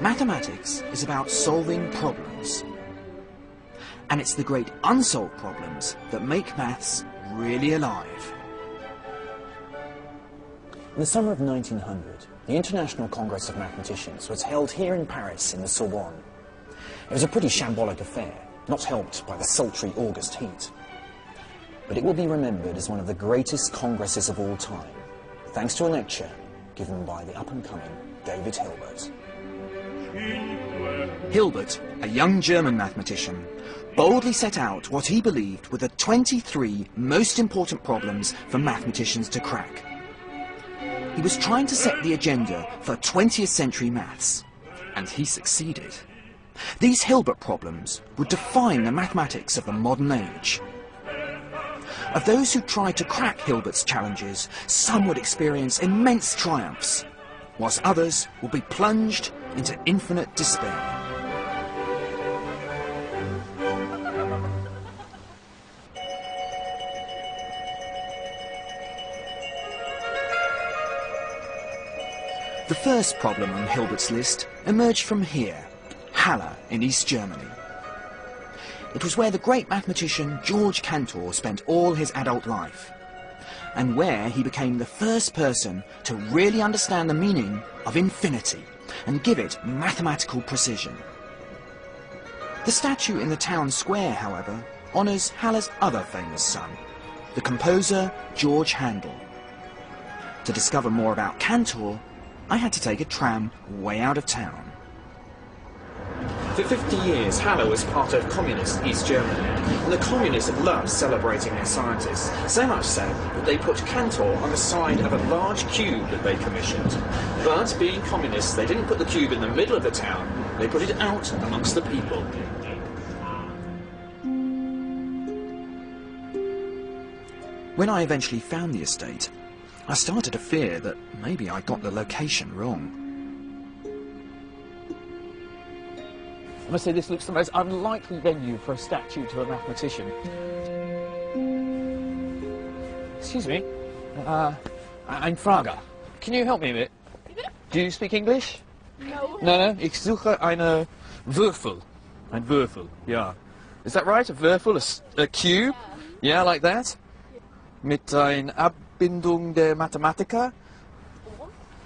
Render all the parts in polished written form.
Mathematics is about solving problems. And it's the great unsolved problems that make maths really alive. In the summer of 1900, the International Congress of Mathematicians was held here in Paris in the Sorbonne. It was a pretty shambolic affair, not helped by the sultry August heat. But it will be remembered as one of the greatest congresses of all time, thanks to a lecture given by the up-and-coming David Hilbert. Hilbert, a young German mathematician, boldly set out what he believed were the 23 most important problems for mathematicians to crack. He was trying to set the agenda for 20th century maths, and he succeeded. These Hilbert problems would define the mathematics of the modern age. Of those who tried to crack Hilbert's challenges, some would experience immense triumphs, whilst others would be plunged into infinite despair. The first problem on Hilbert's list emerged from here, Halle in East Germany. It was where the great mathematician George Cantor spent all his adult life, and where he became the first person to really understand the meaning of infinity and give it mathematical precision. The statue in the town square, however, honours Halle's other famous son, the composer George Handel. To discover more about Cantor, I had to take a tram way out of town. For 50 years, Halle was part of communist East Germany, and the communists loved celebrating their scientists, so much so that they put Cantor on the side of a large cube that they commissioned. But being communists, they didn't put the cube in the middle of the town, they put it out amongst the people. When I eventually found the estate, I started to fear that maybe I got the location wrong. I must say this looks the most unlikely venue for a statue to a mathematician. Excuse me, I'm Frager. Can you help me a bit? Do you speak English? No. No. Ich suche eine Würfel. Ein Würfel, yeah. Is that right? A Würfel, a cube? Yeah, like that? Mit ein Abbindung der Mathematiker?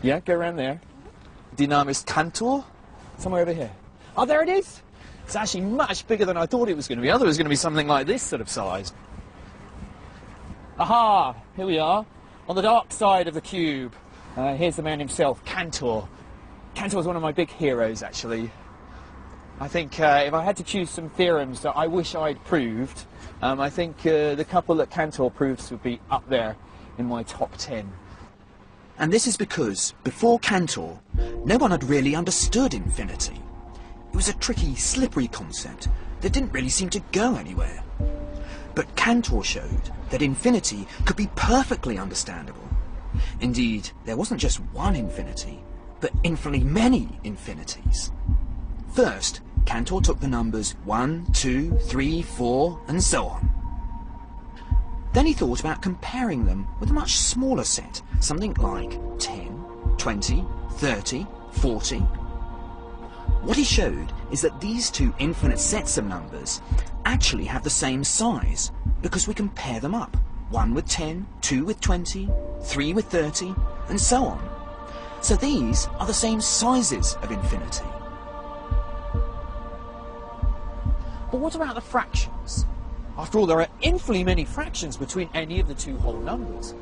Yeah, go around there. Die Name ist Cantor? Somewhere over here. Oh, there it is! It's actually much bigger than I thought it was going to be. I thought it was going to be something like this sort of size. Aha! Here we are, on the dark side of the cube. Here's the man himself, Cantor. Cantor's one of my big heroes, actually. I think if I had to choose some theorems that I wish I'd proved, I think the couple that Cantor proves would be up there in my top 10. And this is because, before Cantor, no one had really understood infinity. It was a tricky, slippery concept that didn't really seem to go anywhere. But Cantor showed that infinity could be perfectly understandable. Indeed, there wasn't just one infinity, but infinitely many infinities. First, Cantor took the numbers 1, 2, 3, 4, and so on. Then he thought about comparing them with a much smaller set, something like 10, 20, 30, 40. What he showed is that these two infinite sets of numbers actually have the same size, because we can pair them up, 1 with 10, 2 with 20, 3 with 30, and so on. So these are the same sizes of infinity. But what about the fractions? After all, there are infinitely many fractions between any of the two whole numbers.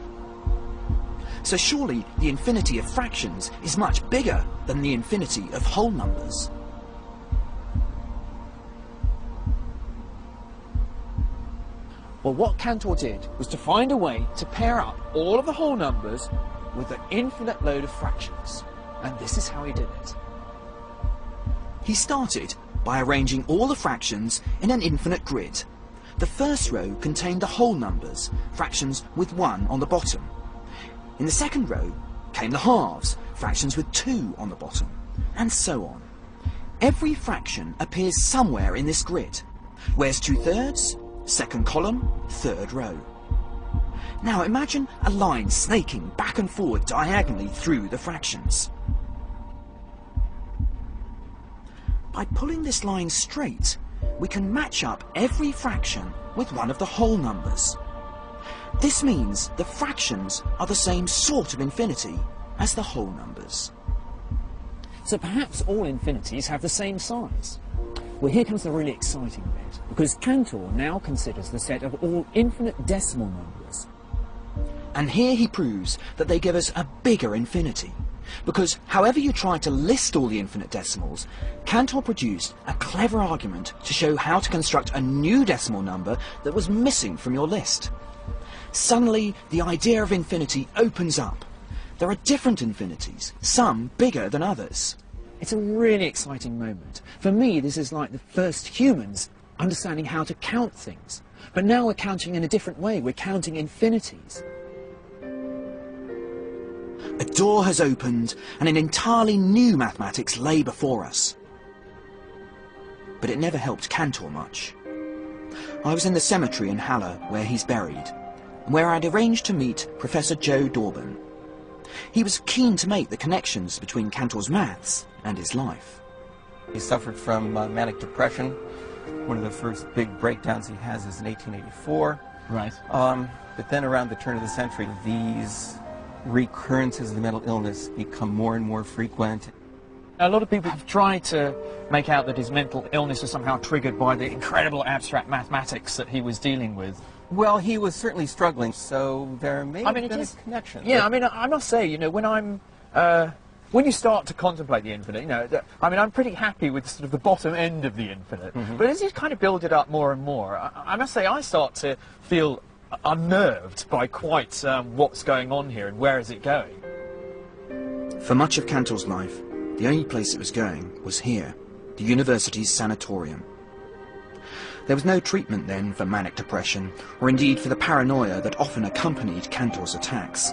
So surely the infinity of fractions is much bigger than the infinity of whole numbers. Well, what Cantor did was to find a way to pair up all of the whole numbers with an infinite load of fractions. And this is how he did it. He started by arranging all the fractions in an infinite grid. The first row contained the whole numbers, fractions with 1 on the bottom. In the second row came the halves, fractions with 2 on the bottom, and so on. Every fraction appears somewhere in this grid. Where's 2/3? Second column, third row. Now imagine a line snaking back and forward diagonally through the fractions. by pulling this line straight, we can match up every fraction with one of the whole numbers. This means the fractions are the same sort of infinity as the whole numbers. So perhaps all infinities have the same size. Well, here comes the really exciting bit, because Cantor now considers the set of all infinite decimal numbers. And here he proves that they give us a bigger infinity, because however you try to list all the infinite decimals, Cantor produced a clever argument to show how to construct a new decimal number that was missing from your list. Suddenly, the idea of infinity opens up. There are different infinities, some bigger than others. It's a really exciting moment. For me, this is like the first humans understanding how to count things. But now we're counting in a different way. We're counting infinities. A door has opened and an entirely new mathematics lay before us. But it never helped Cantor much. I was in the cemetery in Halle where he's buried, and where I'd arranged to meet Professor Joe Dorban. He was keen to make the connections between Cantor's maths and his life. He suffered from manic depression. One of the first big breakdowns he has is in 1884. Right. But then around the turn of the century, these recurrences of the mental illness become more and more frequent. A lot of people have tried to make out that his mental illness was somehow triggered by the incredible abstract mathematics that he was dealing with. Well, he was certainly struggling, so there may have been a connection. Yeah, I mean, I must say, you know, when you start to contemplate the infinite, you know, I mean, I'm pretty happy with sort of the bottom end of the infinite. But as you kind of build it up more and more, I must say I start to feel unnerved by quite what's going on here and where is it going. For much of Cantor's life, the only place it was going was here, the university's sanatorium. There was no treatment then for manic depression, or indeed for the paranoia that often accompanied Cantor's attacks.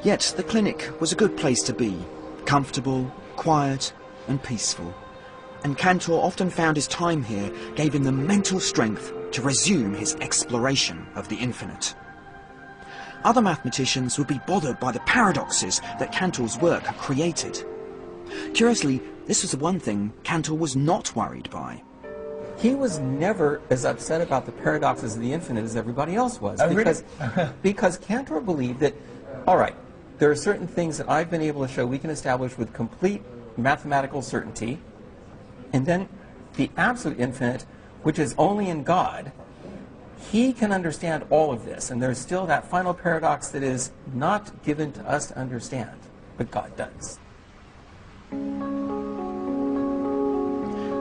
Yet the clinic was a good place to be, comfortable, quiet and peaceful. And Cantor often found his time here gave him the mental strength to resume his exploration of the infinite. Other mathematicians would be bothered by the paradoxes that Cantor's work had created. Curiously, this was the one thing Cantor was not worried by. He was never as upset about the paradoxes of the infinite as everybody else was. Because Cantor believed that, all right, there are certain things that I've been able to show we can establish with complete mathematical certainty, and then the absolute infinite, which is only in God, he can understand all of this, and there's still that final paradox that is not given to us to understand, but God does.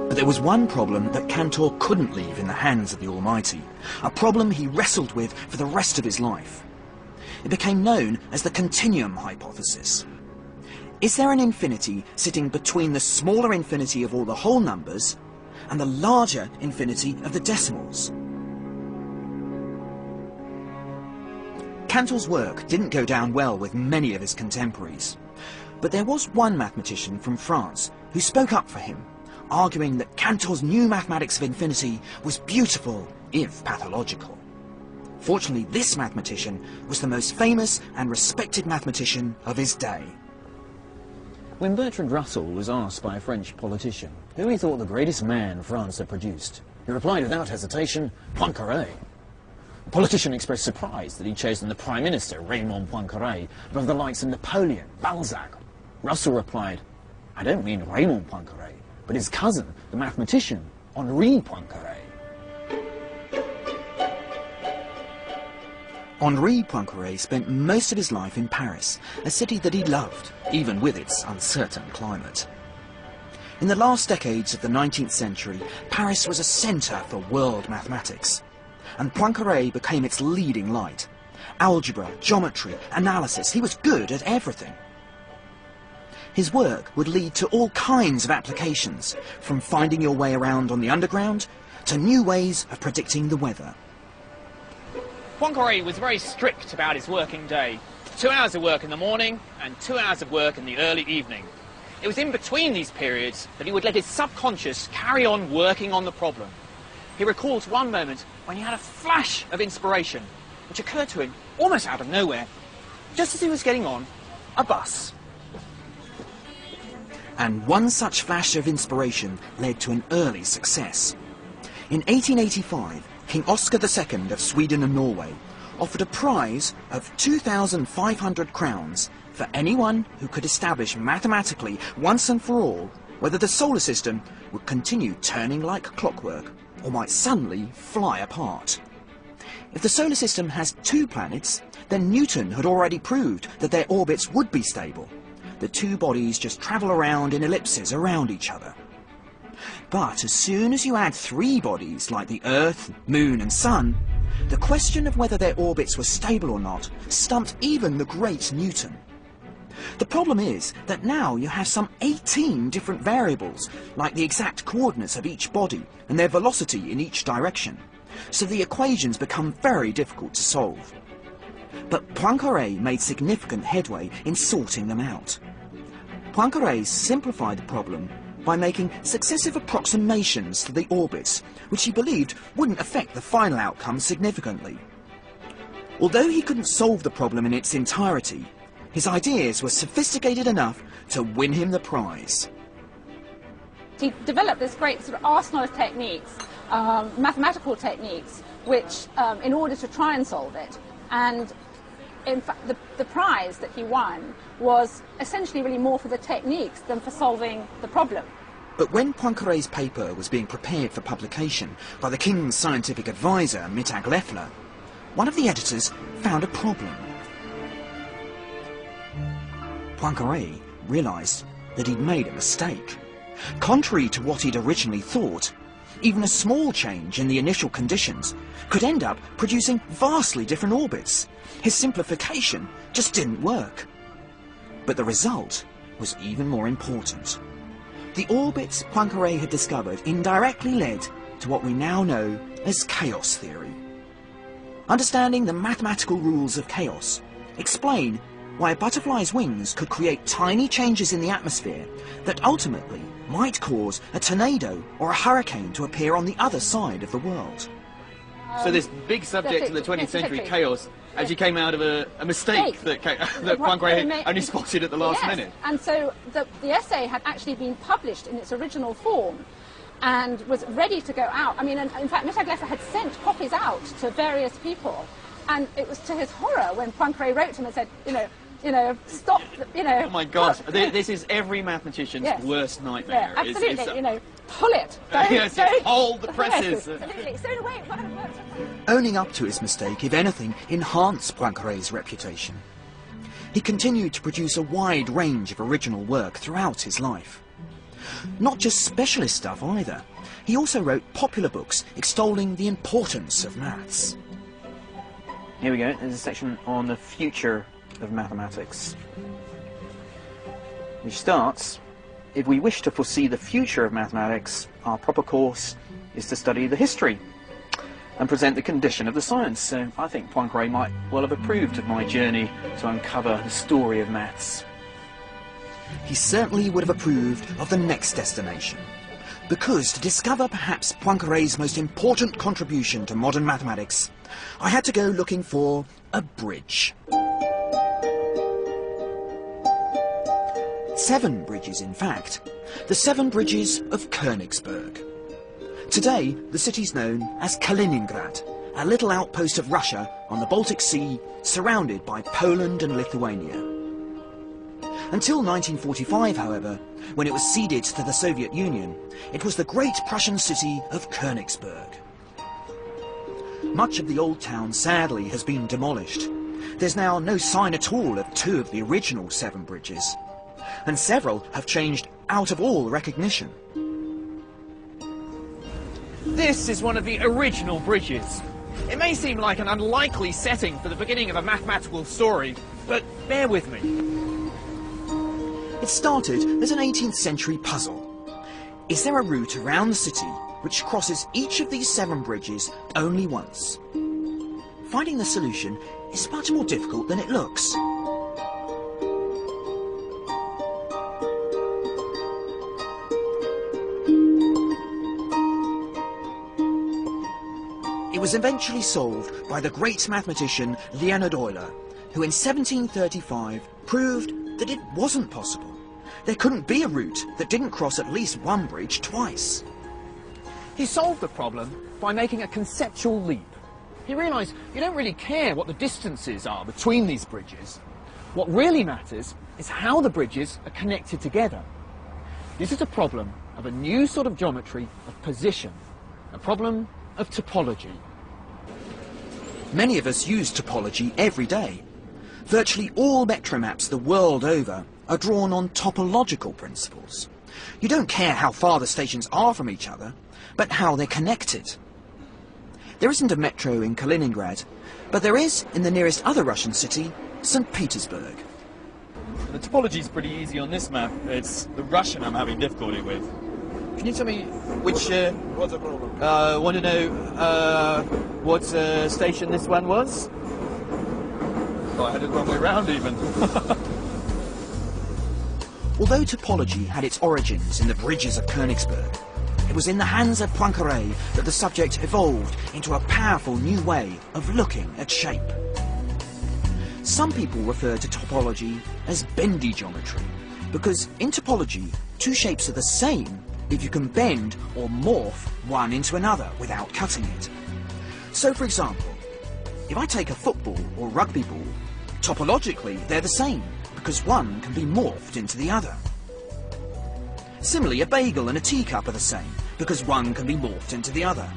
But there was one problem that Cantor couldn't leave in the hands of the Almighty, a problem he wrestled with for the rest of his life. It became known as the continuum hypothesis. Is there an infinity sitting between the smaller infinity of all the whole numbers and the larger infinity of the decimals? Cantor's work didn't go down well with many of his contemporaries, but there was one mathematician from France who spoke up for him, arguing that Cantor's new mathematics of infinity was beautiful, if pathological. Fortunately, this mathematician was the most famous and respected mathematician of his day. When Bertrand Russell was asked by a French politician who he thought the greatest man France had produced, he replied without hesitation, Poincaré. The politician expressed surprise that he'd chosen the Prime Minister, Raymond Poincaré, above the likes of Napoleon, Balzac. Russell replied, I don't mean Raymond Poincaré, but his cousin, the mathematician, Henri Poincaré. Henri Poincaré spent most of his life in Paris, a city that he loved, even with its uncertain climate. In the last decades of the 19th century, Paris was a centre for world mathematics, and Poincaré became its leading light. Algebra, geometry, analysis, he was good at everything. His work would lead to all kinds of applications, from finding your way around on the underground to new ways of predicting the weather. Poincaré was very strict about his working day. 2 hours of work in the morning and 2 hours of work in the early evening. It was in between these periods that he would let his subconscious carry on working on the problem. He recalls one moment when he had a flash of inspiration, which occurred to him almost out of nowhere, just as he was getting on a bus. And one such flash of inspiration led to an early success. In 1885, King Oscar II of Sweden and Norway offered a prize of 2,500 crowns for anyone who could establish mathematically once and for all whether the solar system would continue turning like clockwork or might suddenly fly apart. If the solar system has two planets, then Newton had already proved that their orbits would be stable. The two bodies just travel around in ellipses around each other. But as soon as you add three bodies like the Earth, Moon and Sun, the question of whether their orbits were stable or not stumped even the great Newton. The problem is that now you have some 18 different variables, like the exact coordinates of each body and their velocity in each direction, so the equations become very difficult to solve. But Poincaré made significant headway in sorting them out. Poincaré simplified the problem by making successive approximations to the orbits, which he believed wouldn't affect the final outcome significantly. Although he couldn't solve the problem in its entirety, his ideas were sophisticated enough to win him the prize. He developed this great sort of arsenal of techniques, mathematical techniques, which, in order to try and solve it. And in fact, the prize that he won was essentially really more for the techniques than for solving the problem. But when Poincaré's paper was being prepared for publication by the King's scientific advisor, Matematiğin, one of the editors found a problem. Poincaré realised that he'd made a mistake. Contrary to what he'd originally thought, even a small change in the initial conditions could end up producing vastly different orbits. His simplification just didn't work. But the result was even more important. The orbits Poincaré had discovered indirectly led to what we now know as chaos theory. Understanding the mathematical rules of chaos explain why a butterfly's wings could create tiny changes in the atmosphere that ultimately might cause a tornado or a hurricane to appear on the other side of the world. So this big subject of the 20th century, chaos, actually came out of a mistake that Poincaré only spotted at the last minute. And so the essay had actually been published in its original form and was ready to go out. I mean, in fact, Matematiğin had sent copies out to various people, and it was to his horror when Poincaré wrote to him and said, stop, Oh my gosh, this is every mathematician's worst nightmare. Yeah, absolutely, pull it. Yes, hold the presses. Absolutely. So in a way, it kind of worked. Owning up to his mistake, if anything, enhanced Poincaré's reputation. He continued to produce a wide range of original work throughout his life. Not just specialist stuff either. He also wrote popular books extolling the importance of maths. Here we go, there's a section on the future of mathematics, which starts, if we wish to foresee the future of mathematics, our proper course is to study the history and present the condition of the science. So I think Poincaré might well have approved of my journey to uncover the story of maths. He certainly would have approved of the next destination, because to discover perhaps Poincaré's most important contribution to modern mathematics, I had to go looking for a bridge. 7 bridges, in fact. The 7 bridges of Königsberg. Today, the city's known as Kaliningrad, a little outpost of Russia on the Baltic Sea, surrounded by Poland and Lithuania. Until 1945, however, when it was ceded to the Soviet Union, it was the great Prussian city of Königsberg. Much of the old town, sadly, has been demolished. There's now no sign at all of 2 of the original 7 bridges, and several have changed out of all recognition. This is one of the original bridges. It may seem like an unlikely setting for the beginning of a mathematical story, but bear with me. It started as an 18th century puzzle. Is there a route around the city which crosses each of these 7 bridges only once? Finding the solution is much more difficult than it looks. It was eventually solved by the great mathematician Leonhard Euler, who in 1735 proved that it wasn't possible, there couldn't be a route that didn't cross at least one bridge twice. He solved the problem by making a conceptual leap. He realised you don't really care what the distances are between these bridges. What really matters is how the bridges are connected together. This is a problem of a new sort of geometry of position, a problem of topology. Many of us use topology every day. Virtually all metro maps the world over are drawn on topological principles. You don't care how far the stations are from each other, but how they're connected. There isn't a metro in Kaliningrad, but there is in the nearest other Russian city, St. Petersburg. The topology's pretty easy on this map. It's the Russian I'm having difficulty with. Can you tell me which... What's the problem? want to know what station this one was? Oh, I had it the wrong way round even. Although topology had its origins in the bridges of Königsberg, it was in the hands of Poincaré that the subject evolved into a powerful new way of looking at shape. Some people refer to topology as bendy geometry, because in topology, two shapes are the same if you can bend or morph one into another without cutting it. So, for example, if I take a football or rugby ball, topologically they're the same, because one can be morphed into the other. Similarly, a bagel and a teacup are the same, because one can be morphed into the other.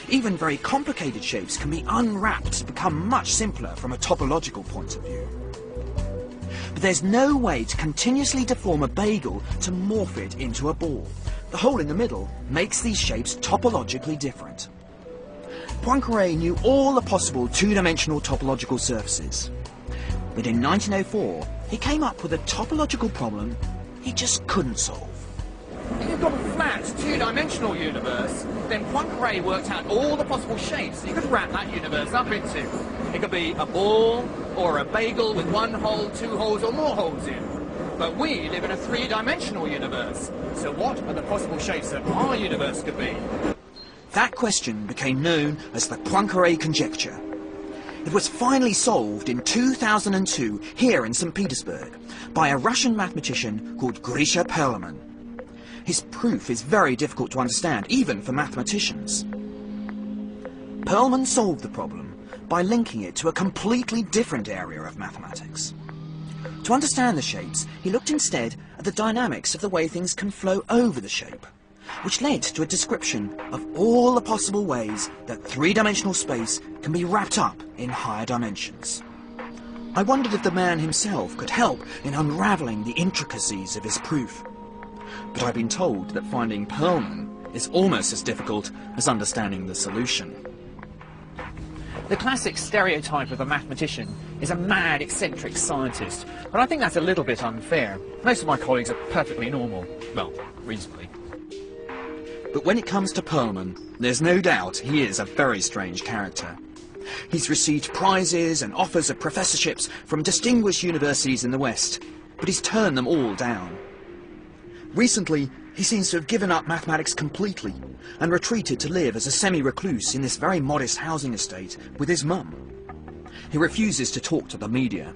Even very complicated shapes can be unwrapped to become much simpler from a topological point of view. But there's no way to continuously deform a bagel to morph it into a ball. The hole in the middle makes these shapes topologically different. Poincaré knew all the possible two-dimensional topological surfaces. But in 1904, he came up with a topological problem he just couldn't solve. If you've got a flat, two-dimensional universe, then Poincaré worked out all the possible shapes you could wrap that universe up into. It could be a ball, or a bagel with one hole, two holes, or more holes in. But we live in a three-dimensional universe, so what are the possible shapes that our universe could be? That question became known as the Poincaré conjecture. It was finally solved in 2002 here in St. Petersburg by a Russian mathematician called Grisha Perelman. His proof is very difficult to understand, even for mathematicians. Perelman solved the problem by linking it to a completely different area of mathematics. To understand the shapes, he looked instead at the dynamics of the way things can flow over the shape, which led to a description of all the possible ways that three-dimensional space can be wrapped up in higher dimensions. I wondered if the man himself could help in unravelling the intricacies of his proof. But I've been told that finding Perelman is almost as difficult as understanding the solution. The classic stereotype of a mathematician is a mad, eccentric scientist, but I think that's a little bit unfair. Most of my colleagues are perfectly normal. Well, reasonably. But when it comes to Perelman, there's no doubt he is a very strange character. He's received prizes and offers of professorships from distinguished universities in the West, but he's turned them all down. Recently, he seems to have given up mathematics completely and retreated to live as a semi-recluse in this very modest housing estate with his mum. He refuses to talk to the media,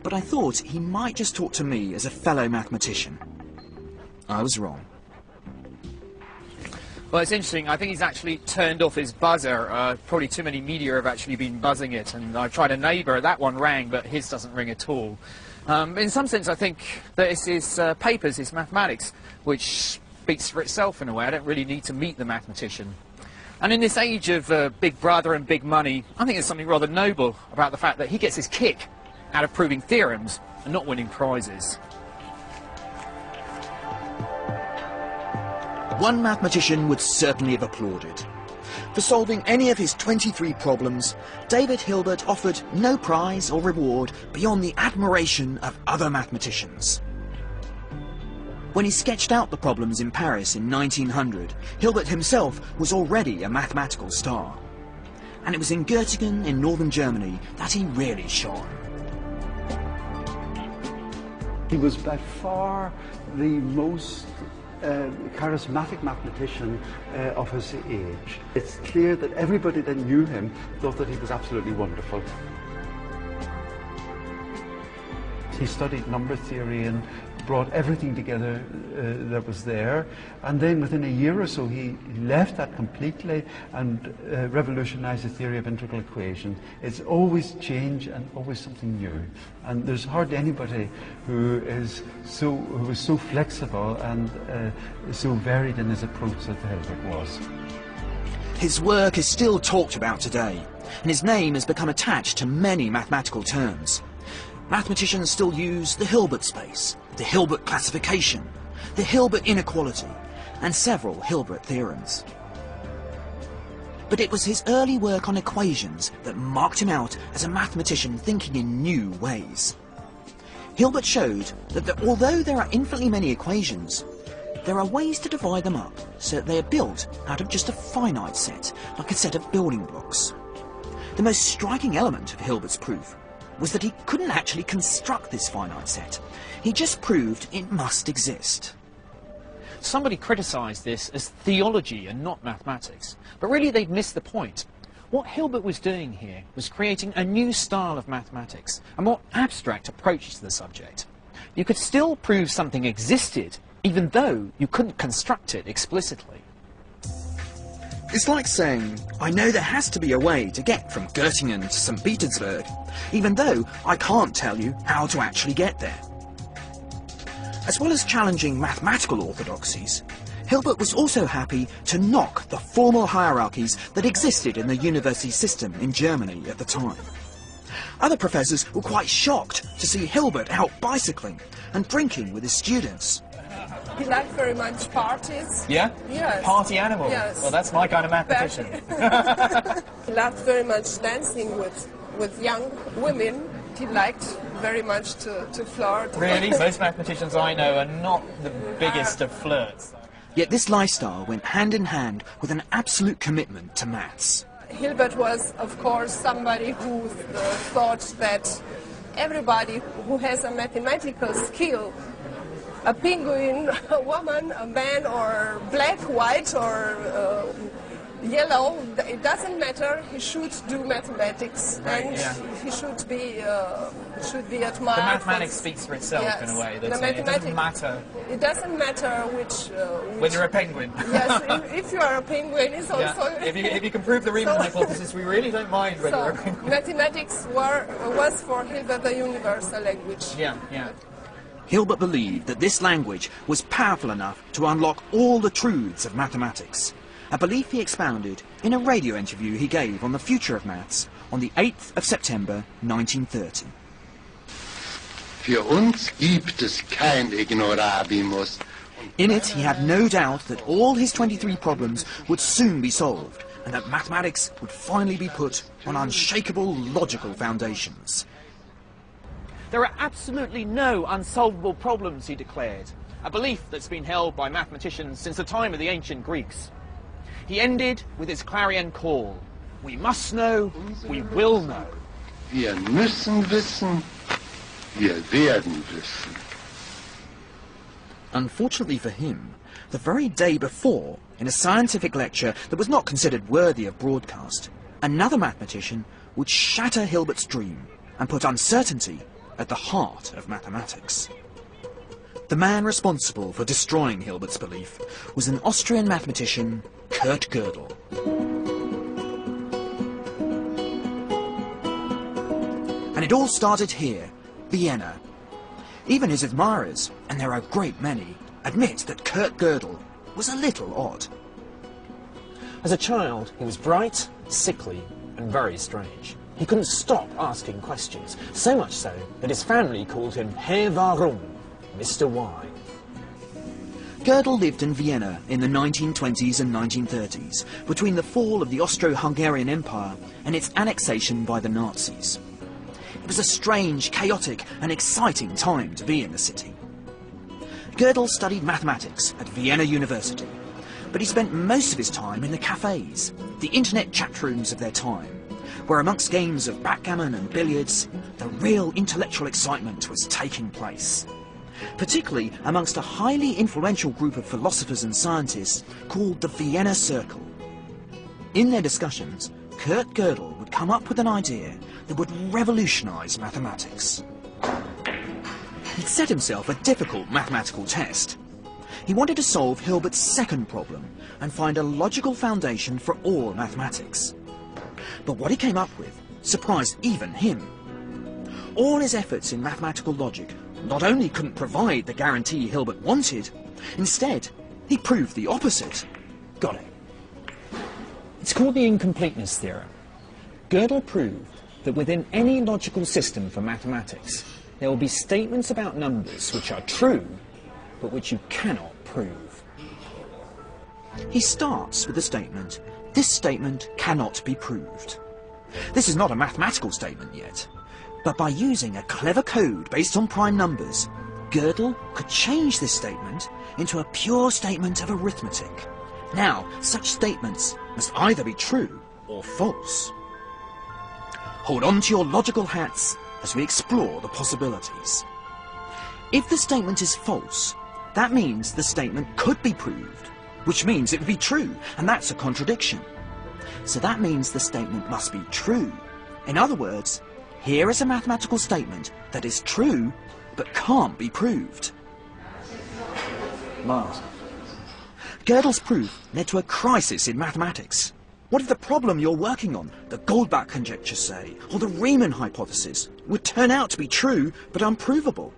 but I thought he might just talk to me as a fellow mathematician. I was wrong. Well, it's interesting. I think he's actually turned off his buzzer. Probably too many media have actually been buzzing it, and I tried a neighbour. That one rang, but his doesn't ring at all. In some sense, I think that it's his papers, his mathematics, which speaks for itself in a way. I don't really need to meet the mathematician. And in this age of big brother and big money, I think there's something rather noble about the fact that he gets his kick out of proving theorems and not winning prizes. One mathematician would certainly have applauded. For solving any of his 23 problems, David Hilbert offered no prize or reward beyond the admiration of other mathematicians. When he sketched out the problems in Paris in 1900, Hilbert himself was already a mathematical star. And it was in Göttingen in northern Germany that he really shone. He was by far the most charismatic mathematician of his age. It's clear that everybody that knew him thought that he was absolutely wonderful. He studied number theory in brought everything together that was there, and then within a year or so he left that completely and revolutionized the theory of integral equations. It's always change and always something new, and there's hardly anybody who is so flexible and so varied in his approach that Hilbert was. His work is still talked about today, and his name has become attached to many mathematical terms. Mathematicians still use the Hilbert space, the Hilbert classification, the Hilbert inequality, and several Hilbert theorems. But it was his early work on equations that marked him out as a mathematician thinking in new ways. Hilbert showed that although there are infinitely many equations, there are ways to divide them up so that they are built out of just a finite set, like a set of building blocks. The most striking element of Hilbert's proof was that he couldn't actually construct this finite set. He just proved it must exist. Somebody criticised this as theology and not mathematics, but really they'd missed the point. What Hilbert was doing here was creating a new style of mathematics, a more abstract approach to the subject. You could still prove something existed, even though you couldn't construct it explicitly. It's like saying, I know there has to be a way to get from Göttingen to St. Petersburg, even though I can't tell you how to actually get there. As well as challenging mathematical orthodoxies, Hilbert was also happy to knock the formal hierarchies that existed in the university system in Germany at the time. Other professors were quite shocked to see Hilbert out bicycling and drinking with his students. He liked very much parties. Yeah? Yes. Party animal? Yes. Well, that's my kind of mathematician. He loved very much dancing with young women. He liked very much to flirt. Really? Most mathematicians I know are not the biggest of flirts. Yet this lifestyle went hand in hand with an absolute commitment to maths. Hilbert was, of course, somebody who thought that everybody who has a mathematical skill, a penguin, a woman, a man, or black, white, or yellow, it doesn't matter. He should do mathematics, right, and yeah. he should be admired. The mathematics speaks for itself, yes, in a way. It doesn't matter. It doesn't matter which when you're a penguin. Yes, if you are a penguin, it's also. Yeah. If you can prove the Riemann hypothesis, we really don't mind whether you're a penguin. Mathematics was for Hilbert a universal language. Yeah, yeah. Hilbert believed that this language was powerful enough to unlock all the truths of mathematics, a belief he expounded in a radio interview he gave on the future of maths on the 8th of September 1930. Für uns gibt es kein Ignorabimus. In it, he had no doubt that all his 23 problems would soon be solved, and that mathematics would finally be put on unshakable logical foundations. There are absolutely no unsolvable problems, he declared, a belief that's been held by mathematicians since the time of the ancient Greeks. He ended with his clarion call: we must know, we will know. Wir müssen wissen, wir werden wissen. Unfortunately for him, the very day before, in a scientific lecture that was not considered worthy of broadcast, another mathematician would shatter Hilbert's dream and put uncertainty at the heart of mathematics. The man responsible for destroying Hilbert's belief was an Austrian mathematician, Kurt Gödel. And it all started here, Vienna. Even his admirers, and there are a great many, admit that Kurt Gödel was a little odd. As a child, he was bright, sickly, and very strange. He couldn't stop asking questions, so much so that his family called him Herr Warum, Mr. Why. Gödel lived in Vienna in the 1920s and 1930s, between the fall of the Austro-Hungarian Empire and its annexation by the Nazis. It was a strange, chaotic and exciting time to be in the city. Gödel studied mathematics at Vienna University, but he spent most of his time in the cafes, the internet chat rooms of their time, where amongst games of backgammon and billiards, the real intellectual excitement was taking place, particularly amongst a highly influential group of philosophers and scientists called the Vienna Circle. In their discussions, Kurt Gödel would come up with an idea that would revolutionise mathematics. He'd set himself a difficult mathematical test. He wanted to solve Hilbert's second problem and find a logical foundation for all mathematics. But what he came up with surprised even him. All his efforts in mathematical logic not only couldn't provide the guarantee Hilbert wanted, instead, he proved the opposite. Got it. It's called the incompleteness theorem. Gödel proved that within any logical system for mathematics, there will be statements about numbers which are true, but which you cannot prove. He starts with the statement, "This statement cannot be proved." This is not a mathematical statement yet, but by using a clever code based on prime numbers, Gödel could change this statement into a pure statement of arithmetic. Now, such statements must either be true or false. Hold on to your logical hats as we explore the possibilities. If the statement is false, that means the statement could be proved, which means it would be true, and that's a contradiction. So that means the statement must be true. In other words, here is a mathematical statement that is true, but can't be proved. Miles. Gödel's proof led to a crisis in mathematics. What if the problem you're working on, the Goldbach conjecture, say, or the Riemann hypothesis, would turn out to be true but unprovable?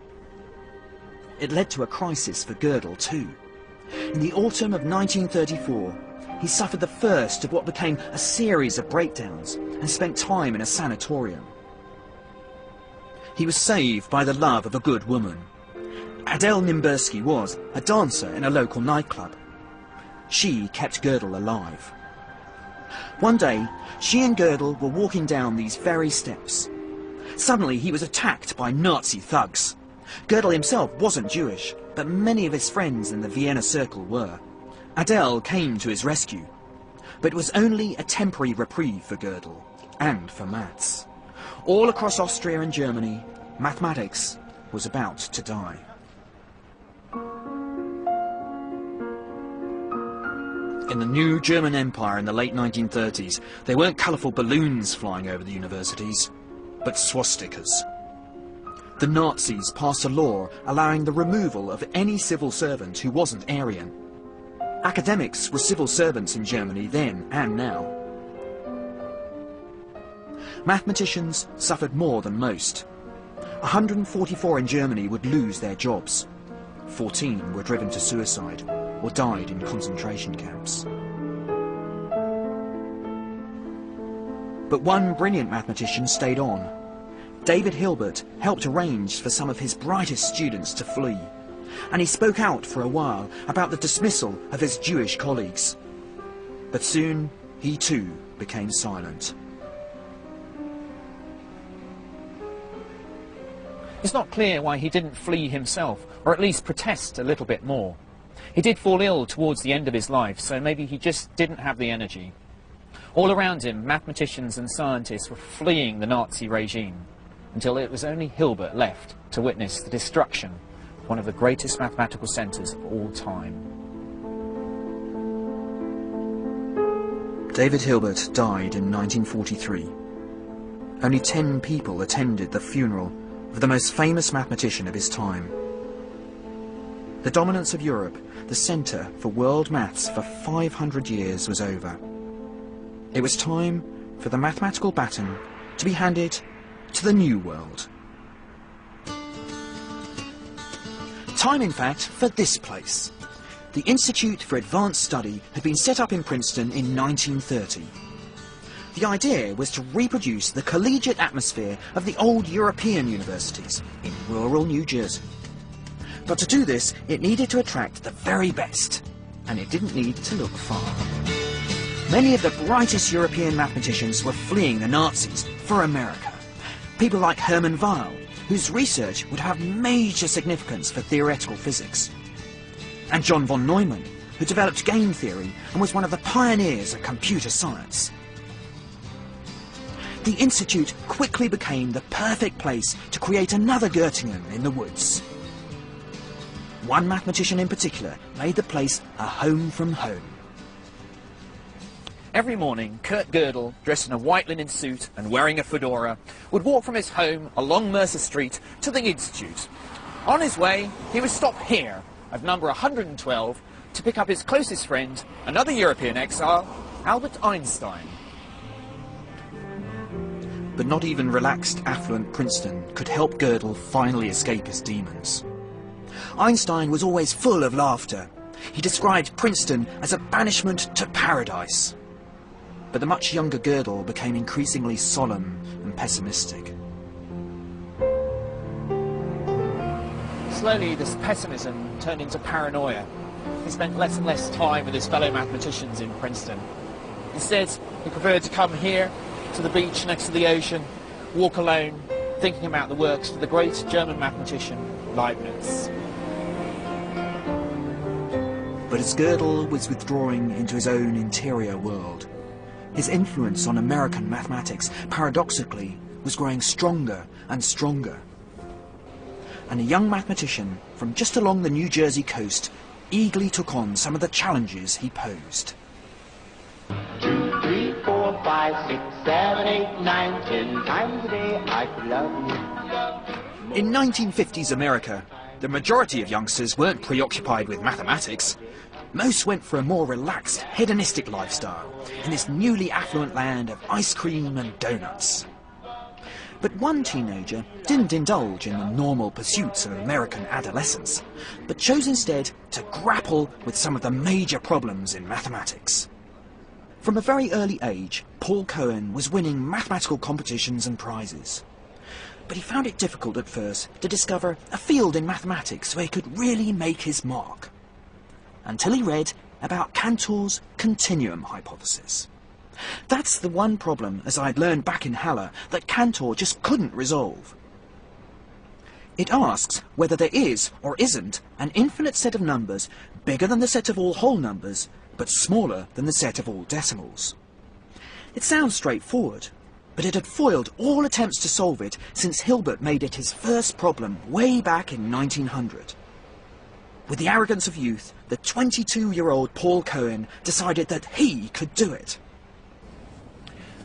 It led to a crisis for Gödel too. In the autumn of 1934, he suffered the first of what became a series of breakdowns and spent time in a sanatorium. He was saved by the love of a good woman. Adele Nimbersky was a dancer in a local nightclub. She kept Gödel alive. One day, she and Gödel were walking down these very steps. Suddenly, he was attacked by Nazi thugs. Gödel himself wasn't Jewish, but many of his friends in the Vienna circle were. Adele came to his rescue. But it was only a temporary reprieve for Gödel, and for maths. All across Austria and Germany, mathematics was about to die. In the new German Empire in the late 1930s, there weren't colourful balloons flying over the universities, but swastikas. The Nazis passed a law allowing the removal of any civil servant who wasn't Aryan. Academics were civil servants in Germany then and now. Mathematicians suffered more than most. 144 in Germany would lose their jobs. 14 were driven to suicide or died in concentration camps. But one brilliant mathematician stayed on. David Hilbert helped arrange for some of his brightest students to flee, and he spoke out for a while about the dismissal of his Jewish colleagues. But soon he too became silent. It's not clear why he didn't flee himself, or at least protest a little bit more. He did fall ill towards the end of his life, so maybe he just didn't have the energy. All around him, mathematicians and scientists were fleeing the Nazi regime, until it was only Hilbert left to witness the destruction of one of the greatest mathematical centres of all time. David Hilbert died in 1943. Only 10 people attended the funeral of the most famous mathematician of his time. The dominance of Europe, the centre for world maths for 500 years, was over. It was time for the mathematical baton to be handed to the new world. Time, in fact, for this place. The Institute for Advanced Study had been set up in Princeton in 1930. The idea was to reproduce the collegiate atmosphere of the old European universities in rural New Jersey. But to do this, it needed to attract the very best, and it didn't need to look far. Many of the brightest European mathematicians were fleeing the Nazis for America. People like Hermann Weyl, whose research would have major significance for theoretical physics. And John von Neumann, who developed game theory and was one of the pioneers of computer science. The Institute quickly became the perfect place to create another Göttingen in the woods. One mathematician in particular made the place a home from home. Every morning, Kurt Gödel, dressed in a white linen suit and wearing a fedora, would walk from his home along Mercer Street to the Institute. On his way, he would stop here, at number 112, to pick up his closest friend, another European exile, Albert Einstein. But not even relaxed, affluent Princeton could help Gödel finally escape his demons. Einstein was always full of laughter. He described Princeton as a banishment to paradise. But the much younger Gödel became increasingly solemn and pessimistic. Slowly, this pessimism turned into paranoia. He spent less and less time with his fellow mathematicians in Princeton. Instead, he preferred to come here, to the beach next to the ocean, walk alone, thinking about the works of the great German mathematician, Leibniz. But as Gödel was withdrawing into his own interior world, his influence on American mathematics, paradoxically, was growing stronger and stronger. And a young mathematician from just along the New Jersey coast eagerly took on some of the challenges he posed. 2, 3, 4, 5, 6, 7, 8, 9, 10 times a day I could love you. In 1950s America, the majority of youngsters weren't preoccupied with mathematics. Most went for a more relaxed, hedonistic lifestyle in this newly affluent land of ice cream and donuts. But one teenager didn't indulge in the normal pursuits of American adolescence, but chose instead to grapple with some of the major problems in mathematics. From a very early age, Paul Cohen was winning mathematical competitions and prizes. But he found it difficult at first to discover a field in mathematics where he could really make his mark. Until he read about Cantor's continuum hypothesis. That's the one problem, as I'd learned back in Halle, that Cantor just couldn't resolve. It asks whether there is or isn't an infinite set of numbers bigger than the set of all whole numbers, but smaller than the set of all decimals. It sounds straightforward, but it had foiled all attempts to solve it since Hilbert made it his first problem way back in 1900. With the arrogance of youth, the 22-year-old Paul Cohen decided that he could do it.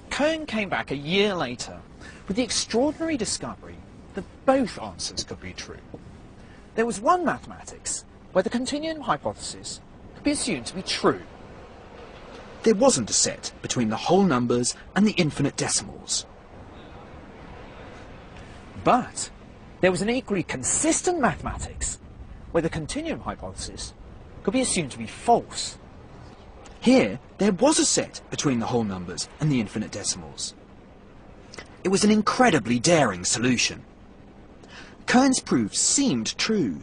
Cohen came back a year later with the extraordinary discovery that both answers could be true. There was one mathematics where the continuum hypothesis could be assumed to be true. There wasn't a set between the whole numbers and the infinite decimals. But there was an equally consistent mathematics where the continuum hypothesis could be assumed to be false. Here, there was a set between the whole numbers and the infinite decimals. It was an incredibly daring solution. Cohen's proofs seemed true,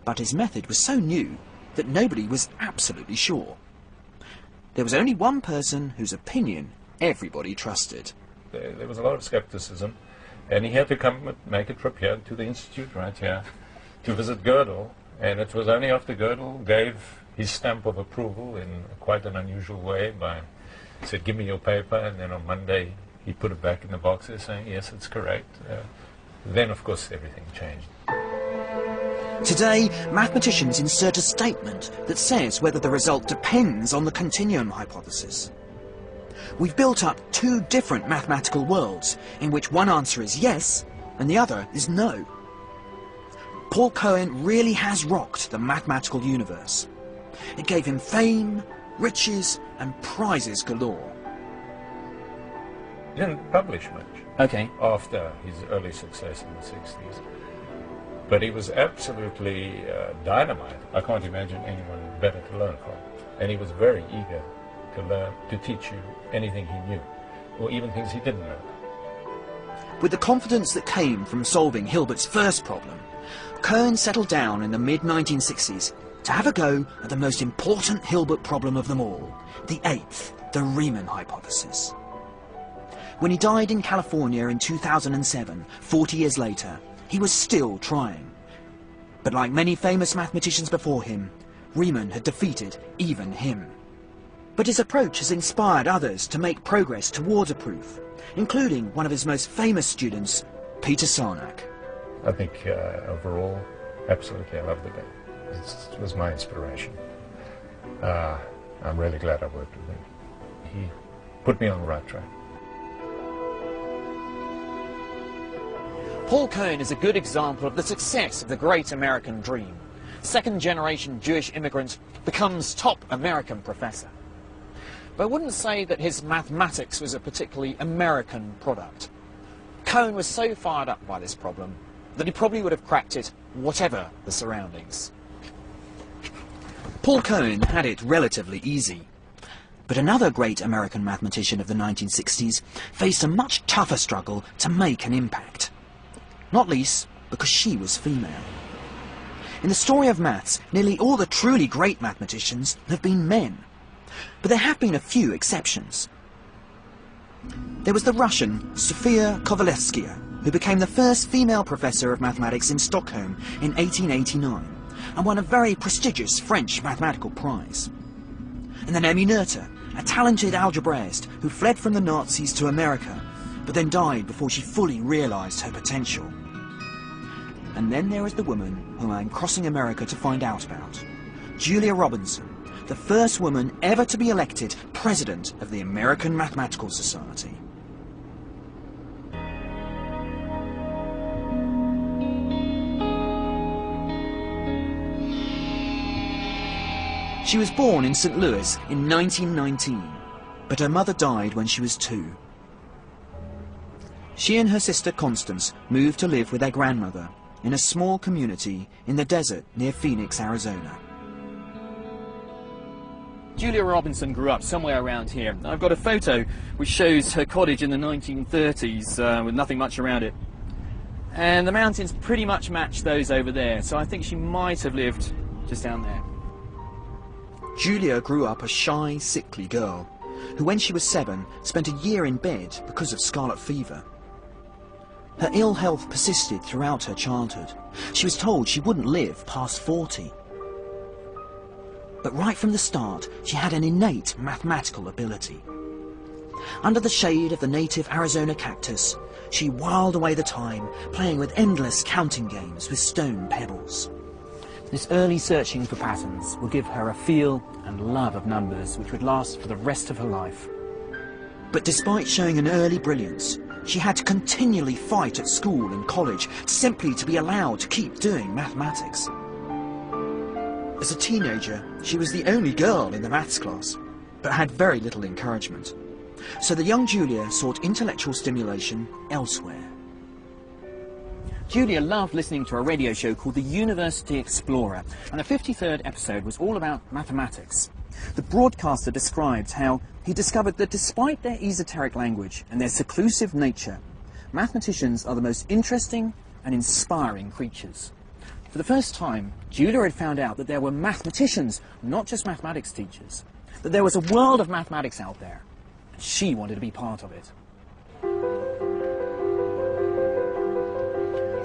but his method was so new that nobody was absolutely sure. There was only one person whose opinion everybody trusted. There was a lot of skepticism, and he had to make a trip here to the Institute right here to visit Gödel, and it was only after Gödel gave his stamp of approval in quite an unusual way said, give me your paper, and then on Monday he put it back in the boxes saying, yes, it's correct. Then, of course, everything changed. Today, mathematicians insert a statement that says whether the result depends on the continuum hypothesis. We've built up two different mathematical worlds, in which one answer is yes, and the other is no. Paul Cohen really has rocked the mathematical universe. It gave him fame, riches, and prizes galore. He didn't publish much after his early success in the 60s. But he was absolutely dynamite. I can't imagine anyone better to learn from. And he was very eager to learn, to teach you anything he knew, or even things he didn't know. With the confidence that came from solving Hilbert's first problem, Cohen settled down in the mid-1960s to have a go at the most important Hilbert problem of them all, the eighth, the Riemann hypothesis. When he died in California in 2007, 40 years later, he was still trying. But like many famous mathematicians before him, Riemann had defeated even him. But his approach has inspired others to make progress towards a proof, including one of his most famous students, Peter Sarnak. I think overall, absolutely, I love the guy. It was my inspiration. I'm really glad I worked with him. He put me on the right track. Paul Cohen is a good example of the success of the great American dream. Second-generation Jewish immigrant becomes top American professor. But I wouldn't say that his mathematics was a particularly American product. Cohen was so fired up by this problem that he probably would have cracked it whatever the surroundings. Paul Cohen had it relatively easy. But another great American mathematician of the 1960s faced a much tougher struggle to make an impact. Not least because she was female. In the story of maths, nearly all the truly great mathematicians have been men. But there have been a few exceptions. There was the Russian Sofia Kovalevskaya, who became the first female professor of mathematics in Stockholm in 1889 and won a very prestigious French mathematical prize. And then Emmy Noether, a talented algebraist who fled from the Nazis to America, but then died before she fully realised her potential. And then there is the woman whom I'm crossing America to find out about, Julia Robinson, the first woman ever to be elected president of the American Mathematical Society. She was born in St. Louis in 1919, but her mother died when she was 2. She and her sister Constance moved to live with their grandmother in a small community in the desert near Phoenix, Arizona. Julia Robinson grew up somewhere around here. I've got a photo which shows her cottage in the 1930s with nothing much around it. And the mountains pretty much match those over there, so I think she might have lived just down there. Julia grew up a shy, sickly girl, who when she was 7 spent a year in bed because of scarlet fever. Her ill health persisted throughout her childhood. She was told she wouldn't live past 40. But right from the start, she had an innate mathematical ability. Under the shade of the native Arizona cactus, she whiled away the time, playing with endless counting games with stone pebbles. This early searching for patterns would give her a feel and love of numbers which would last for the rest of her life. But despite showing an early brilliance, she had to continually fight at school and college simply to be allowed to keep doing mathematics. As a teenager, she was the only girl in the maths class, but had very little encouragement. So the young Julia sought intellectual stimulation elsewhere. Julia loved listening to a radio show called The University Explorer, and the 53rd episode was all about mathematics. The broadcaster described how he discovered that despite their esoteric language and their seclusive nature, mathematicians are the most interesting and inspiring creatures. For the first time, Julia had found out that there were mathematicians, not just mathematics teachers, that there was a world of mathematics out there, and she wanted to be part of it.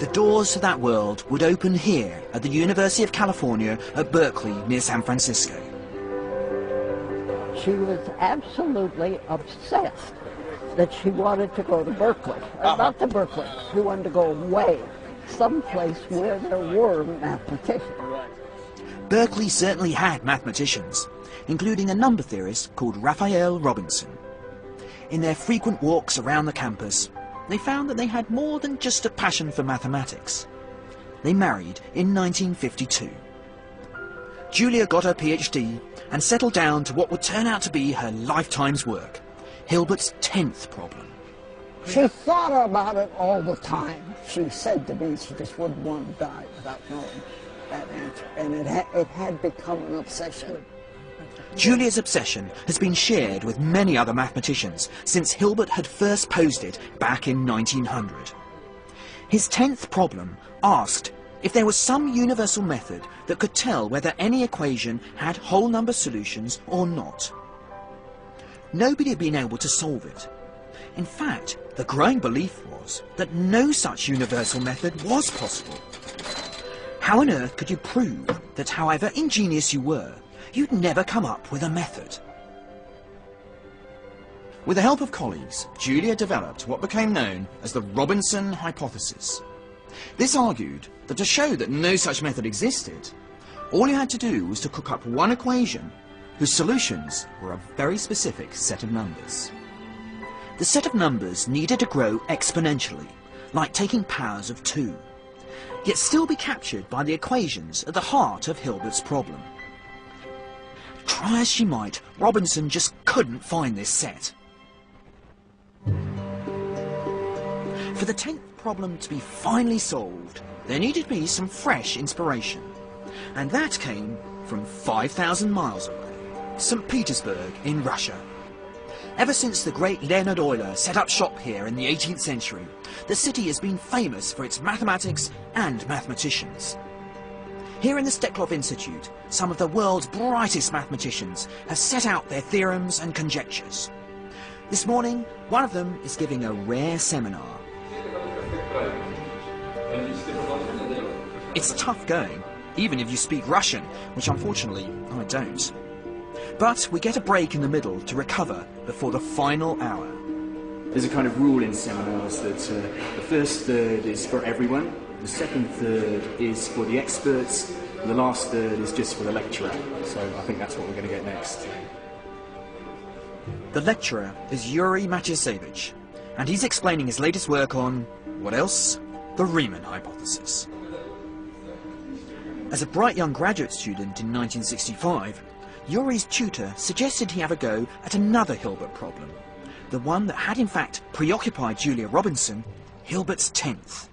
The doors to that world would open here at the University of California at Berkeley near San Francisco. She was absolutely obsessed that she wanted to go to Berkeley. Not to Berkeley, she wanted to go away, someplace where there were mathematicians. Berkeley certainly had mathematicians, including a number theorist called Raphael Robinson. In their frequent walks around the campus, they found that they had more than just a passion for mathematics. They married in 1952. Julia got her PhD and settled down to what would turn out to be her lifetime's work, Hilbert's 10th problem. She thought about it all the time. She said to me she just wouldn't want to die without knowing that answer, and it had become an obsession. Julia's obsession has been shared with many other mathematicians since Hilbert had first posed it back in 1900. His 10th problem asked if there was some universal method that could tell whether any equation had whole number solutions or not. Nobody had been able to solve it. In fact, the growing belief was that no such universal method was possible. How on earth could you prove that however ingenious you were, you'd never come up with a method? With the help of colleagues, Julia developed what became known as the Robinson hypothesis. This argued that to show that no such method existed, all you had to do was to cook up one equation whose solutions were a very specific set of numbers. The set of numbers needed to grow exponentially, like taking powers of 2, yet still be captured by the equations at the heart of Hilbert's problem. Try as she might, Robinson just couldn't find this set. For the 10th problem to be finally solved, there needed to be some fresh inspiration. And that came from 5,000 miles away, St. Petersburg in Russia. Ever since the great Leonhard Euler set up shop here in the 18th century, the city has been famous for its mathematics and mathematicians. Here in the Steklov Institute, some of the world's brightest mathematicians have set out their theorems and conjectures. This morning, one of them is giving a rare seminar. It's tough going, even if you speak Russian, which unfortunately I don't. But we get a break in the middle to recover before the final hour. There's a kind of rule in seminars that the first third is for everyone, the second third is for the experts, and the last third is just for the lecturer. So I think that's what we're going to get next. The lecturer is Yuri Matyasevich, and he's explaining his latest work on, what else? The Riemann hypothesis. As a bright young graduate student in 1965, Yuri's tutor suggested he have a go at another Hilbert problem, the one that had in fact preoccupied Julia Robinson, Hilbert's 10th.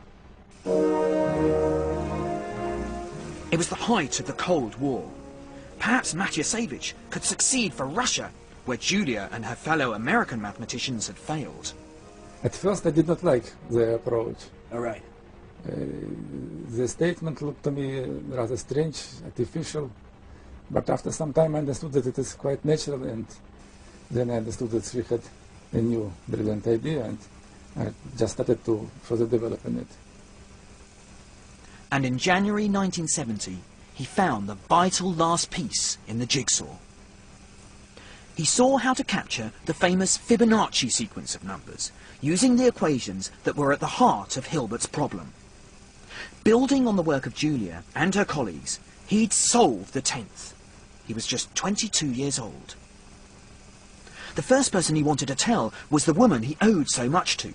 It was the height of the Cold War. Perhaps Matyasevich could succeed for Russia, where Julia and her fellow American mathematicians had failed. At first I did not like the approach. All right. The statement looked to me rather strange, artificial, but after some time I understood that it is quite natural, and then I understood that she had a new brilliant idea, and I just started to further develop in it. And in January 1970, he found the vital last piece in the jigsaw. He saw how to capture the famous Fibonacci sequence of numbers, using the equations that were at the heart of Hilbert's problem. Building on the work of Julia and her colleagues, he'd solved the 10th. He was just 22 years old. The first person he wanted to tell was the woman he owed so much to.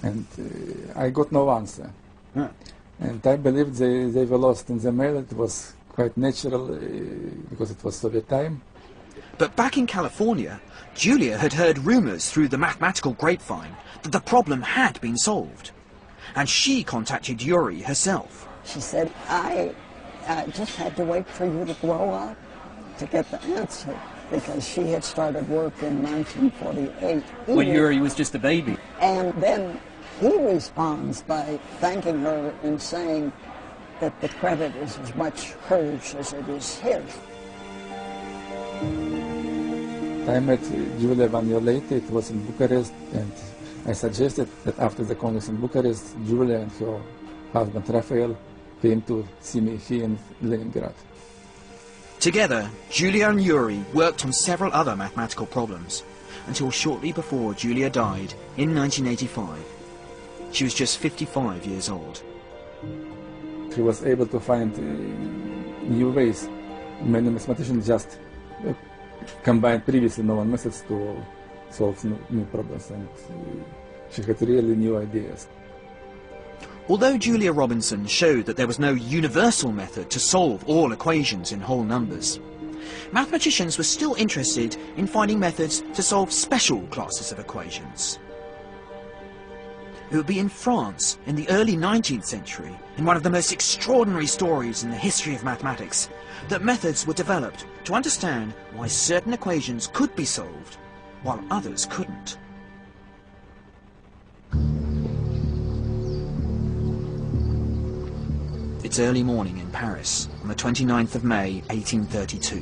And I got no answer. Huh. And I believed they were lost in the mail. It was quite natural because it was Soviet time. But back in California, Julia had heard rumours through the mathematical grapevine that the problem had been solved. And she contacted Yuri herself. She said, I just had to wait for you to grow up to get the answer, because she had started work in 1948. When Yuri was just a baby. And then he responds by thanking her and saying that the credit is as much hers as it is his. I met Julia 1 year later. It was in Bucharest, and I suggested that after the Congress in Bucharest, Julia and her husband Raphael came to see me here in Leningrad. Together, Julia and Yuri worked on several other mathematical problems, until shortly before Julia died in 1985. She was just 55 years old. She was able to find new ways. Many mathematicians just combined previously known methods to solve new problems, and she had really new ideas. Although Julia Robinson showed that there was no universal method to solve all equations in whole numbers, mathematicians were still interested in finding methods to solve special classes of equations. It would be in France in the early 19th century, in one of the most extraordinary stories in the history of mathematics, that methods were developed to understand why certain equations could be solved while others couldn't. It's early morning in Paris on the 29th of May 1832.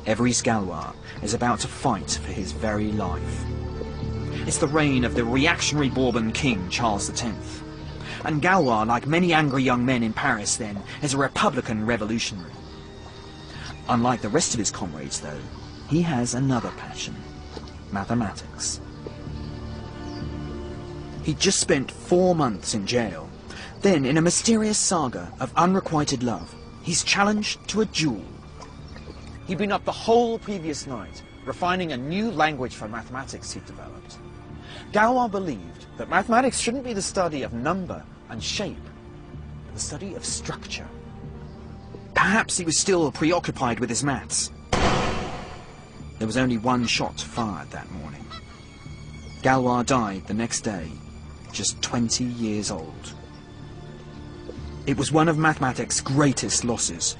Every Galois is about to fight for his very life. It's the reign of the reactionary Bourbon king Charles X. And Galois, like many angry young men in Paris then, is a republican revolutionary. Unlike the rest of his comrades, though, he has another passion: mathematics. He'd just spent 4 months in jail. Then, in a mysterious saga of unrequited love, he's challenged to a duel. He'd been up the whole previous night, refining a new language for mathematics he'd developed. Galois believed that mathematics shouldn't be the study of number and shape, but the study of structure. Perhaps he was still preoccupied with his maths. There was only one shot fired that morning. Galois died the next day, just 20 years old. It was one of mathematics' greatest losses.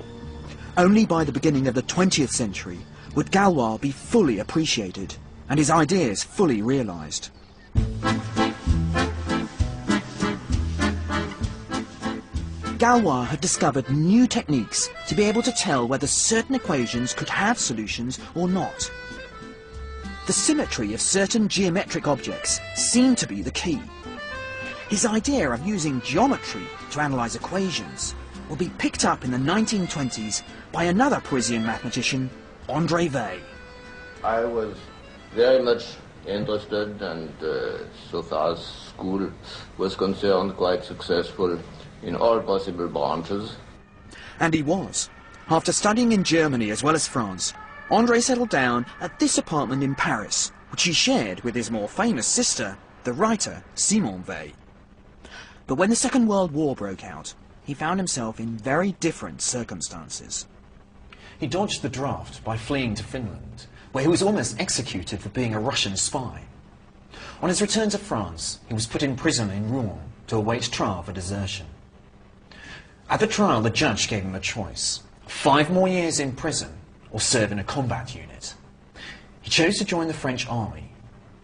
Only by the beginning of the 20th century would Galois be fully appreciated and his ideas fully realized. Galois had discovered new techniques to be able to tell whether certain equations could have solutions or not. The symmetry of certain geometric objects seemed to be the key. His idea of using geometry to analyze equations will be picked up in the 1920s by another Parisian mathematician, André Weil. I was very much interested and, so far as school was concerned, quite successful in all possible branches. And he was. After studying in Germany as well as France, André settled down at this apartment in Paris, which he shared with his more famous sister, the writer Simone Weil. But when the Second World War broke out, he found himself in very different circumstances. He dodged the draft by fleeing to Finland, where he was almost executed for being a Russian spy. On his return to France, he was put in prison in Rouen to await trial for desertion. At the trial, the judge gave him a choice: 5 more years in prison or serve in a combat unit. He chose to join the French army,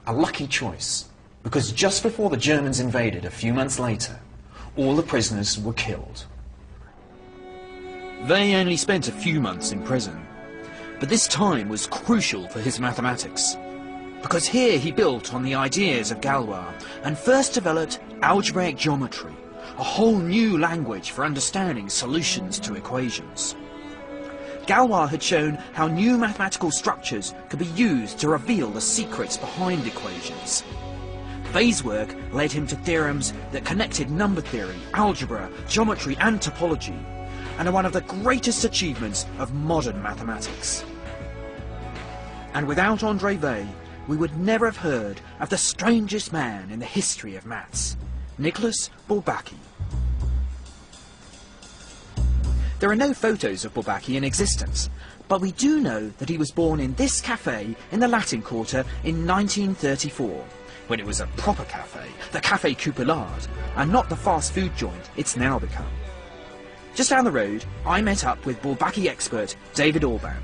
a lucky choice, because just before the Germans invaded a few months later, all the prisoners were killed. They only spent a few months in prison, but this time was crucial for his mathematics, because here he built on the ideas of Galois and first developed algebraic geometry, a whole new language for understanding solutions to equations. Galois had shown how new mathematical structures could be used to reveal the secrets behind equations. Weil's work led him to theorems that connected number theory, algebra, geometry and topology, and are one of the greatest achievements of modern mathematics. And without André Weil, we would never have heard of the strangest man in the history of maths, Nicolas Bourbaki. There are no photos of Bourbaki in existence, but we do know that he was born in this cafe in the Latin Quarter in 1934, when it was a proper cafe, the Café Coupolade, and not the fast food joint it's now become. Just down the road, I met up with Bourbaki expert David Orban.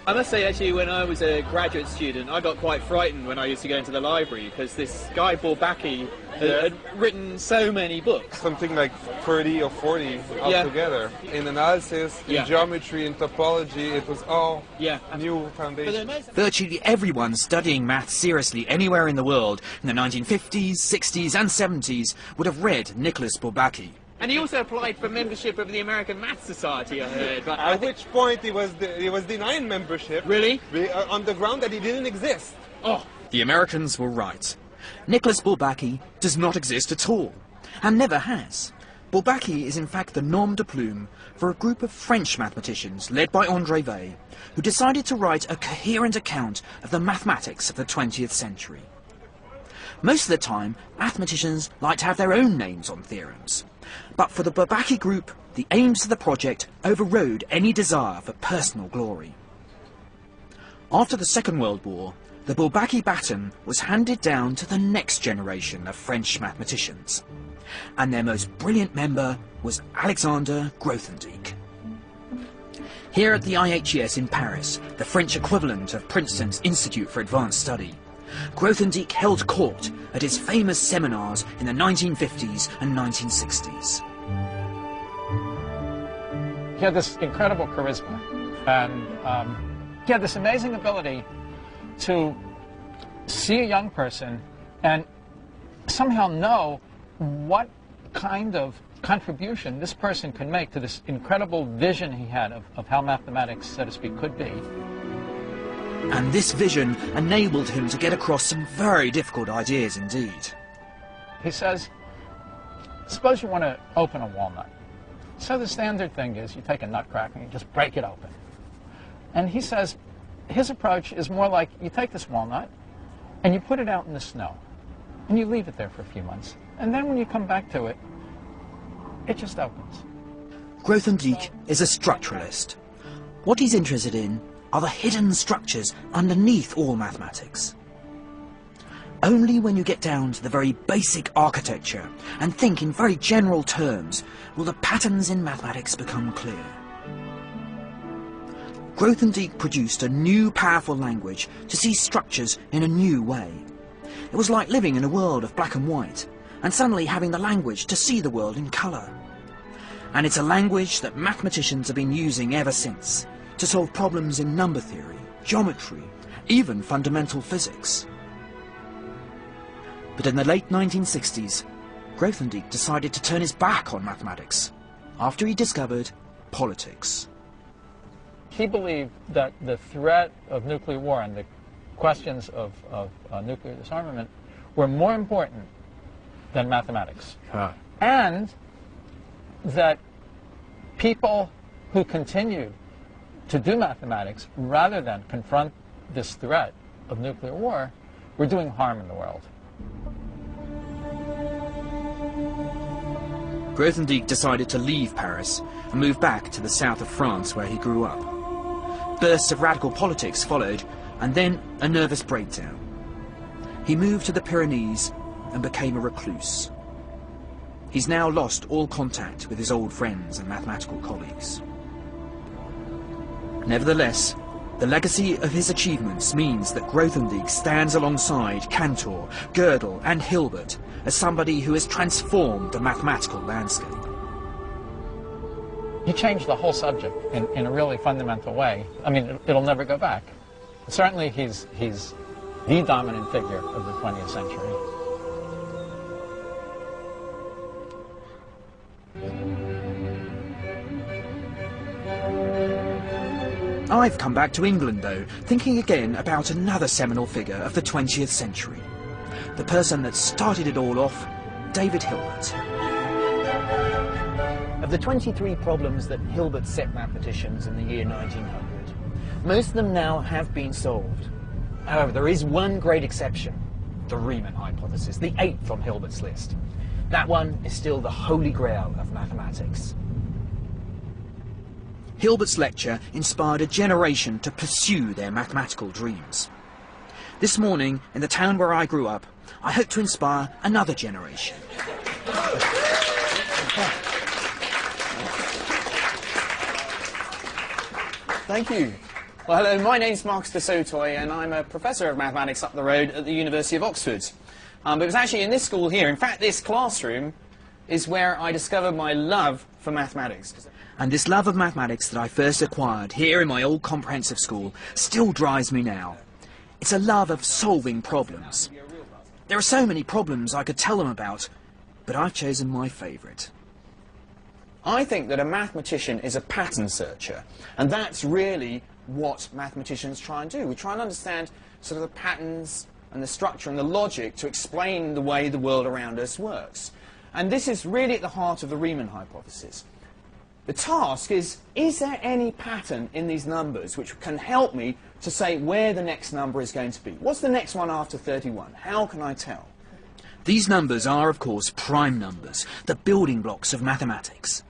I must say, actually, when I was a graduate student, I got quite frightened when I used to go into the library, because this guy Bourbaki had written so many books. Something like 30 or 40 altogether. In analysis, in geometry, in topology, it was all new foundation. Virtually everyone studying maths seriously anywhere in the world in the 1950s, 60s and 70s would have read Nicolas Bourbaki. And he also applied for membership of the American Math Society, I heard. But At which point he was denied membership. Really? On the ground that he didn't exist. Oh. The Americans were right. Nicolas Bourbaki does not exist at all, and never has. Bourbaki is in fact the nom de plume for a group of French mathematicians led by André Weil, who decided to write a coherent account of the mathematics of the 20th century. Most of the time, mathematicians like to have their own names on theorems. But for the Bourbaki group, the aims of the project overrode any desire for personal glory. After the Second World War, the Bourbaki baton was handed down to the next generation of French mathematicians, and their most brilliant member was Alexander Grothendieck. Here at the IHES in Paris, the French equivalent of Princeton's Institute for Advanced Study, Grothendieck held court at his famous seminars in the 1950s and 1960s. He had this incredible charisma, and he had this amazing ability to see a young person and somehow know what kind of contribution this person can make to this incredible vision he had of how mathematics, so to speak, could be. And this vision enabled him to get across some very difficult ideas indeed. He says, suppose you want to open a walnut. So the standard thing is you take a nutcracker and you just break it open. And he says his approach is more like you take this walnut and you put it out in the snow, and you leave it there for a few months, and then when you come back to it, it just opens. Grothendieck is a structuralist. What he's interested in are the hidden structures underneath all mathematics. Only when you get down to the very basic architecture and think in very general terms will the patterns in mathematics become clear. Grothendieck produced a new powerful language to see structures in a new way. It was like living in a world of black and white and suddenly having the language to see the world in colour. And it's a language that mathematicians have been using ever since to solve problems in number theory, geometry, even fundamental physics. But in the late 1960s, Grothendieck decided to turn his back on mathematics after he discovered politics. He believed that the threat of nuclear war and the questions of nuclear disarmament were more important than mathematics. And that people who continued to do mathematics rather than confront this threat of nuclear war were doing harm in the world. Grothendieck decided to leave Paris and move back to the south of France where he grew up. Bursts of radical politics followed, and then a nervous breakdown. He moved to the Pyrenees and became a recluse. He's now lost all contact with his old friends and mathematical colleagues. Nevertheless, the legacy of his achievements means that Grothendieck stands alongside Cantor, Gödel and Hilbert as somebody who has transformed the mathematical landscape. He changed the whole subject in a really fundamental way. I mean, it'll never go back. Certainly he's the dominant figure of the 20th century. I've come back to England, though, thinking again about another seminal figure of the 20th century. The person that started it all off, David Hilbert. Of the 23 problems that Hilbert set mathematicians in the year 1900, most of them now have been solved. However, there is one great exception, the Riemann hypothesis, the 8th on Hilbert's list. That one is still the holy grail of mathematics. Hilbert's lecture inspired a generation to pursue their mathematical dreams. This morning, in the town where I grew up, I hope to inspire another generation. Thank you. Well, hello, my name's Marcus de Sotoy, and I'm a professor of mathematics up the road at the University of Oxford. But it was actually in this school here, in fact, this classroom, is where I discovered my love for mathematics. And this love of mathematics that I first acquired here in my old comprehensive school still drives me now. It's a love of solving problems. There are so many problems I could tell them about, but I've chosen my favourite. I think that a mathematician is a pattern searcher, and that's really what mathematicians try and do. We try and understand sort of the patterns and the structure and the logic to explain the way the world around us works. And this is really at the heart of the Riemann hypothesis. The task is there any pattern in these numbers which can help me to say where the next number is going to be? What's the next one after 31? How can I tell? These numbers are, of course, prime numbers, the building blocks of mathematics.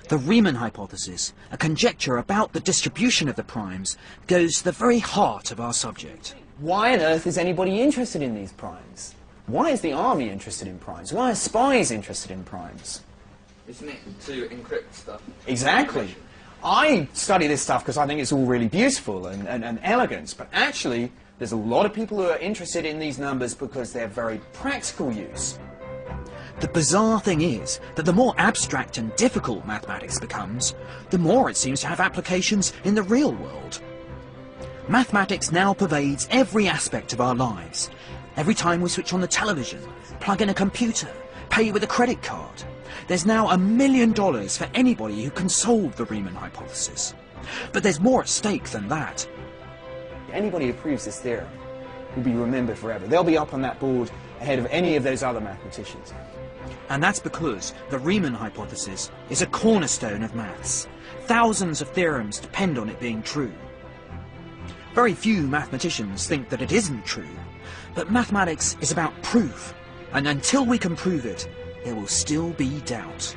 The Riemann hypothesis, a conjecture about the distribution of the primes, goes to the very heart of our subject. Why on earth is anybody interested in these primes? Why is the army interested in primes? Why are spies interested in primes? Isn't it to encrypt stuff? Exactly. I study this stuff because I think it's all really beautiful and elegant, but actually there's a lot of people who are interested in these numbers because they're very practical use. The bizarre thing is that the more abstract and difficult mathematics becomes, the more it seems to have applications in the real world. Mathematics now pervades every aspect of our lives. Every time we switch on the television, plug in a computer, pay with a credit card, there's now $1 million for anybody who can solve the Riemann hypothesis. But there's more at stake than that. Anybody who proves this theorem will be remembered forever. They'll be up on that board ahead of any of those other mathematicians. And that's because the Riemann hypothesis is a cornerstone of maths. Thousands of theorems depend on it being true. Very few mathematicians think that it isn't true, but mathematics is about proof, and until we can prove it, there will still be doubt.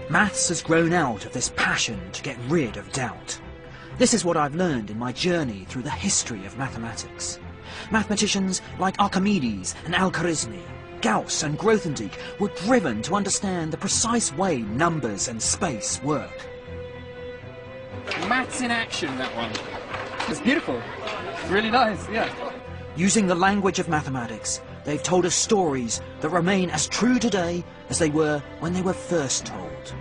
Maths has grown out of this passion to get rid of doubt. This is what I've learned in my journey through the history of mathematics. Mathematicians like Archimedes and Al-Khwarizmi, Gauss and Grothendieck were driven to understand the precise way numbers and space work. Maths in action, that one. It's beautiful. It's really nice, yeah. Using the language of mathematics, they've told us stories that remain as true today as they were when they were first told.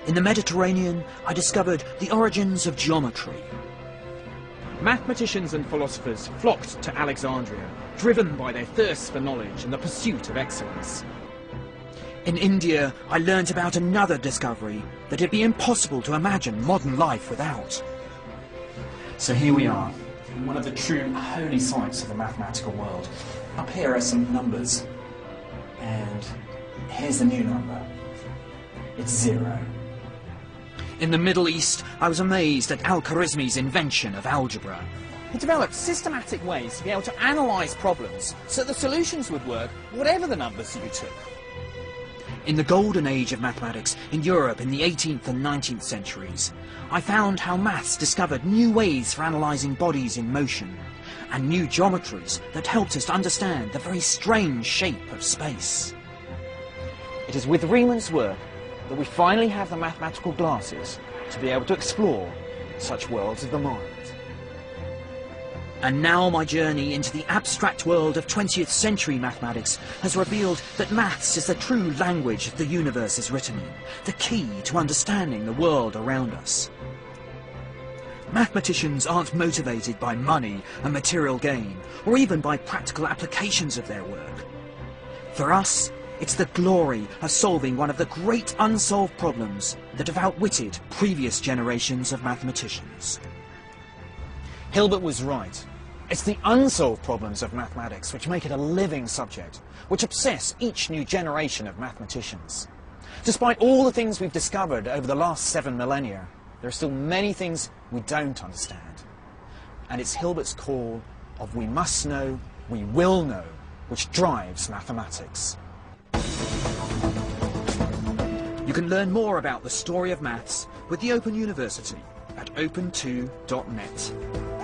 In the Mediterranean, I discovered the origins of geometry. Mathematicians and philosophers flocked to Alexandria, driven by their thirst for knowledge and the pursuit of excellence. In India, I learnt about another discovery that it'd be impossible to imagine modern life without. So here we are, in one of the true holy sites of the mathematical world. Up here are some numbers, and here's the new number. It's 0. In the Middle East, I was amazed at Al-Khwarizmi's invention of algebra. He developed systematic ways to be able to analyse problems so that the solutions would work whatever the numbers you took. In the golden age of mathematics in Europe in the 18th and 19th centuries, I found how maths discovered new ways for analysing bodies in motion, and new geometries that helped us to understand the very strange shape of space. It is with Riemann's work that we finally have the mathematical glasses to be able to explore such worlds of the mind. And now my journey into the abstract world of 20th century mathematics has revealed that maths is the true language the universe is written in, the key to understanding the world around us. Mathematicians aren't motivated by money and material gain, or even by practical applications of their work. For us, it's the glory of solving one of the great unsolved problems that have outwitted previous generations of mathematicians. Hilbert was right. It's the unsolved problems of mathematics which make it a living subject, which obsess each new generation of mathematicians. Despite all the things we've discovered over the last 7 millennia, there are still many things we don't understand. And it's Hilbert's call of we must know, we will know, which drives mathematics. You can learn more about the story of maths with the Open University at open2.net.